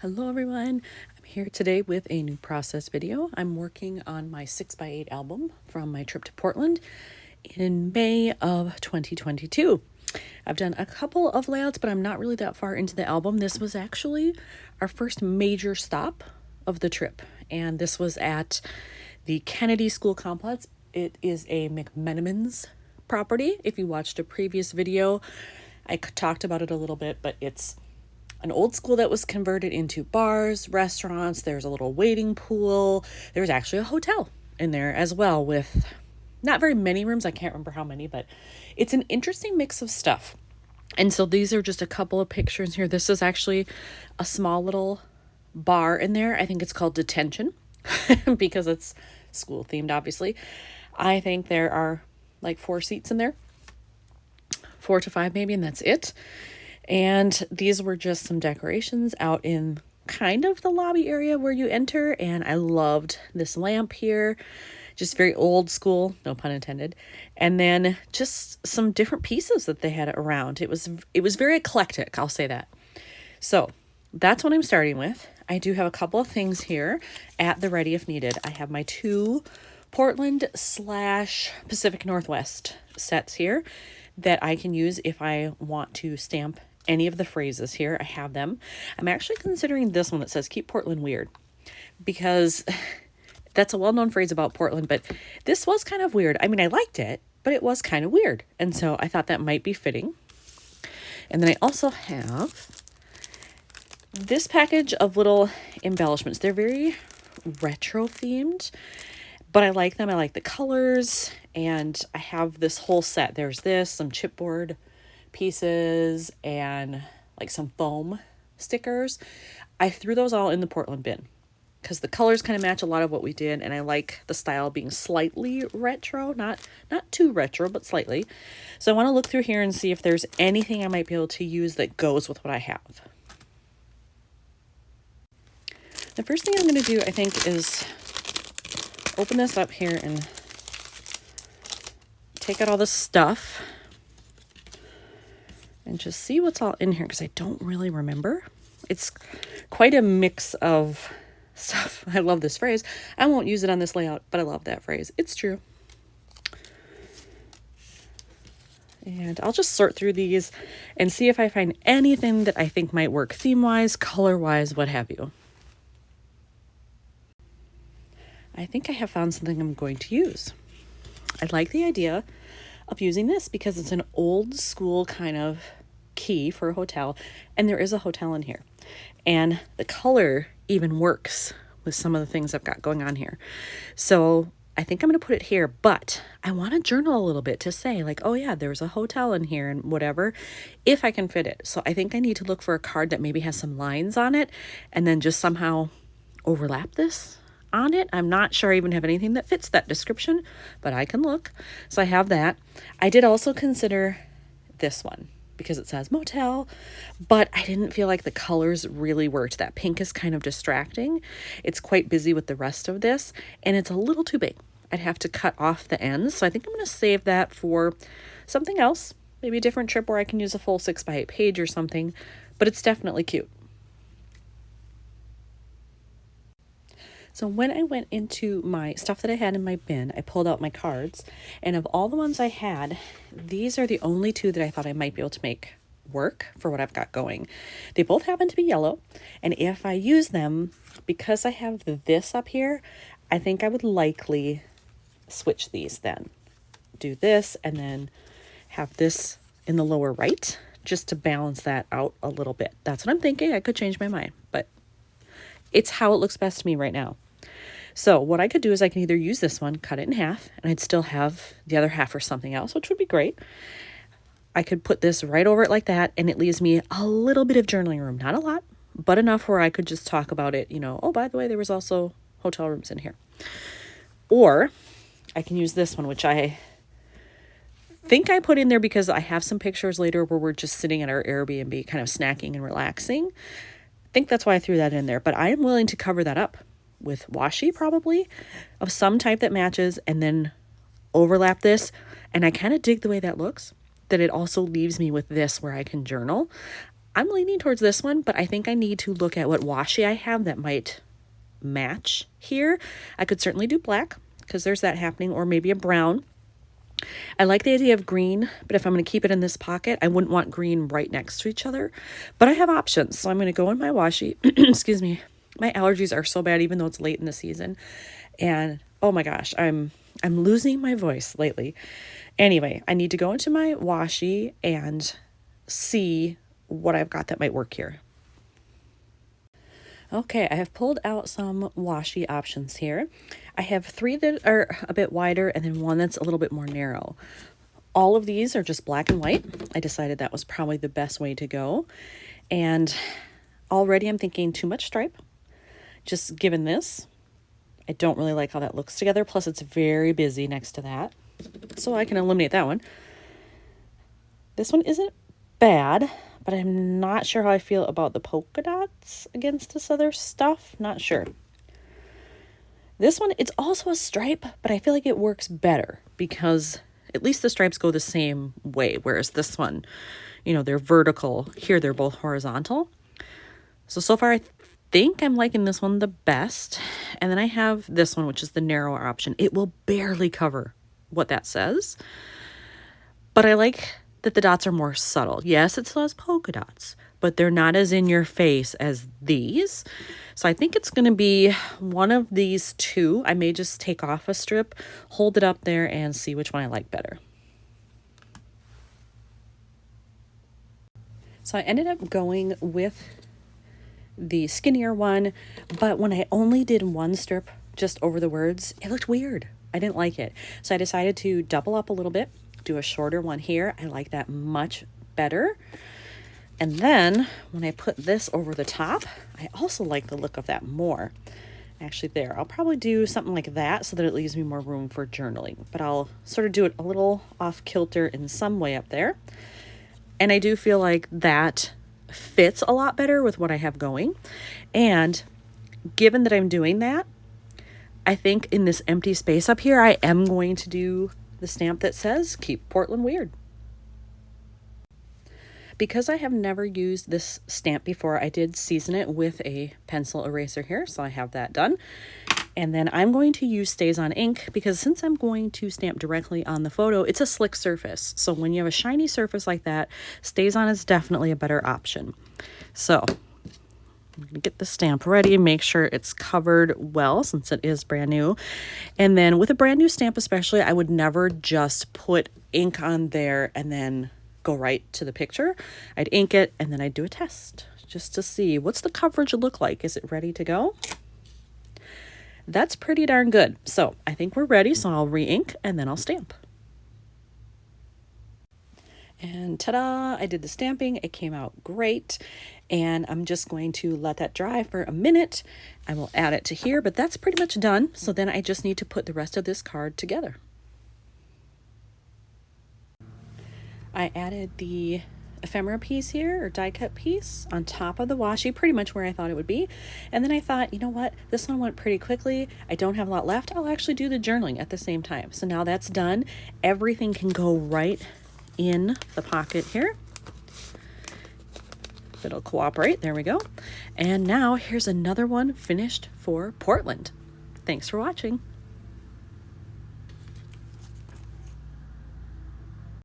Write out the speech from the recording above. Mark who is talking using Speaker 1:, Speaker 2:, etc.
Speaker 1: Hello everyone, I'm here today with a new process video. I'm working on my 6x8 album from my trip to Portland in May of 2022. I've done a couple of layouts, but I'm not really that far into the album. This was actually our first major stop of the trip, and this was at the Kennedy School Complex. It is a McMenamins property. If you watched a previous video, I talked about it a little bit, but it's an old school that was converted into bars, restaurants. There's a little waiting pool. There's actually a hotel in there as well with not very many rooms. I can't remember how many, but it's an interesting mix of stuff. And so these are just a couple of pictures here. This is actually a small little bar in there. I think it's called Detention because it's school themed, obviously. I think there are like 4 seats in there, 4 to 5 maybe, and that's it. And these were just some decorations out in kind of the lobby area where you enter. And I loved this lamp here, just very old school, no pun intended. And then just some different pieces that they had around. It was very eclectic, I'll say that. So that's what I'm starting with. I do have a couple of things here at the ready if needed. I have my 2 Portland/Pacific Northwest sets here that I can use if I want to stamp any of the phrases here. I have them. I'm actually considering this one that says keep Portland weird, because that's a well-known phrase about Portland, but this was kind of weird. I mean, I liked it, but it was kind of weird. And so I thought that might be fitting. And then I also have this package of little embellishments. They're very retro themed, but I like them. I like the colors, and I have this whole set. There's this, some chipboard pieces, and like some foam stickers. I threw those all in the Portland bin because the colors kind of match a lot of what we did, and I like the style being slightly retro, not too retro, but slightly. So I want to look through here and see if there's anything I might be able to use that goes with what I have. The first thing I'm going to do, I think, is open this up here and take out all the stuff and just see what's all in here, because I don't really remember. It's quite a mix of stuff. I love this phrase. I won't use it on this layout, but I love that phrase. It's true. And I'll just sort through these and see if I find anything that I think might work theme-wise, color-wise, what have you. I think I have found something I'm going to use. I like the idea of using this because it's an old school kind of key for a hotel, and there is a hotel in here, and the color even works with some of the things I've got going on here. So I think I'm going to put it here, but I want to journal a little bit to say like, oh yeah, there's a hotel in here and whatever, if I can fit it. So I think I need to look for a card that maybe has some lines on it and then just somehow overlap this on it. I'm not sure I even have anything that fits that description, but I can look. So I have that. I did also consider this one because it says motel, but I didn't feel like the colors really worked. That pink is kind of distracting. It's quite busy with the rest of this, and it's a little too big. I'd have to cut off the ends. So I think I'm going to save that for something else, maybe a different trip where I can use a full 6x8 page or something, but it's definitely cute. So when I went into my stuff that I had in my bin, I pulled out my cards, and of all the ones I had, these are the only 2 that I thought I might be able to make work for what I've got going. They both happen to be yellow, and if I use them, because I have this up here, I think I would likely switch these then. Do this and then have this in the lower right, just to balance that out a little bit. That's what I'm thinking. I could change my mind, but it's how it looks best to me right now. So what I could do is I can either use this one, cut it in half, and I'd still have the other half for something else, which would be great. I could put this right over it like that, and it leaves me a little bit of journaling room. Not a lot, but enough where I could just talk about it, oh, by the way, there was also hotel rooms in here. Or I can use this one, which I think I put in there because I have some pictures later where we're just sitting at our Airbnb kind of snacking and relaxing. I think that's why I threw that in there, but I am willing to cover that up with washi probably of some type that matches, and then overlap this. And I kind of dig the way that looks, that it also leaves me with this where I can journal. I'm leaning towards this one, but I think I need to look at what washi I have that might match here. I could certainly do black because there's that happening, or maybe a brown. I like the idea of green, but if I'm going to keep it in this pocket, I wouldn't want green right next to each other. But I have options, so I'm going to go in my washi. Excuse me. My allergies are so bad, even though it's late in the season. And oh my gosh, I'm losing my voice lately. Anyway, I need to go into my washi and see what I've got that might work here. Okay, I have pulled out some washi options here. I have 3 that are a bit wider and then 1 that's a little bit more narrow. All of these are just black and white. I decided that was probably the best way to go. And already I'm thinking too much stripe. Just given this, I don't really like how that looks together. Plus it's very busy next to that. So I can eliminate that one. This one isn't bad, but I'm not sure how I feel about the polka dots against this other stuff. Not sure. This one, it's also a stripe, but I feel like it works better because at least the stripes go the same way, whereas this one, you know, they're vertical. Here, they're both horizontal. So far, I think I'm liking this one the best. And then I have this one, which is the narrower option. It will barely cover what that says, but I like that the dots are more subtle. Yes, it still has polka dots, but they're not as in your face as these. So I think it's going to be one of these 2. I may just take off a strip, hold it up there, and see which one I like better. So I ended up going with the skinnier one, but when I only did 1 strip just over the words, it looked weird. I didn't like it. So I decided to double up a little bit, do a shorter one here. I like that much better. And then when I put this over the top, I also like the look of that more. Actually there, I'll probably do something like that so that it leaves me more room for journaling, but I'll sort of do it a little off kilter in some way up there. And I do feel like that fits a lot better with what I have going. And given that I'm doing that, I think in this empty space up here, I am going to do the stamp that says "Keep Portland Weird." Because I have never used this stamp before, I did season it with a pencil eraser here, so I have that done. And then I'm going to use StazOn ink because since I'm going to stamp directly on the photo, it's a slick surface. So when you have a shiny surface like that, StazOn is definitely a better option. So I'm going to get the stamp ready, make sure it's covered well since it is brand new. And then with a brand new stamp especially, I would never just put ink on there and then go right to the picture. I'd ink it and then I'd do a test just to see what's the coverage look like. Is it ready to go? That's pretty darn good. So I think we're ready. So I'll re-ink and then I'll stamp. And ta-da, I did the stamping. It came out great. And I'm just going to let that dry for a minute. I will add it to here, but that's pretty much done. So then I just need to put the rest of this card together. I added the ephemera piece here, or die cut piece, on top of the washi, pretty much where I thought it would be. And then I thought, you know what, this one went pretty quickly. I don't have a lot left. I'll actually do the journaling at the same time. So now that's done. Everything can go right in the pocket here. If it'll cooperate, there we go. And now here's another one finished for Portland. Thanks for watching.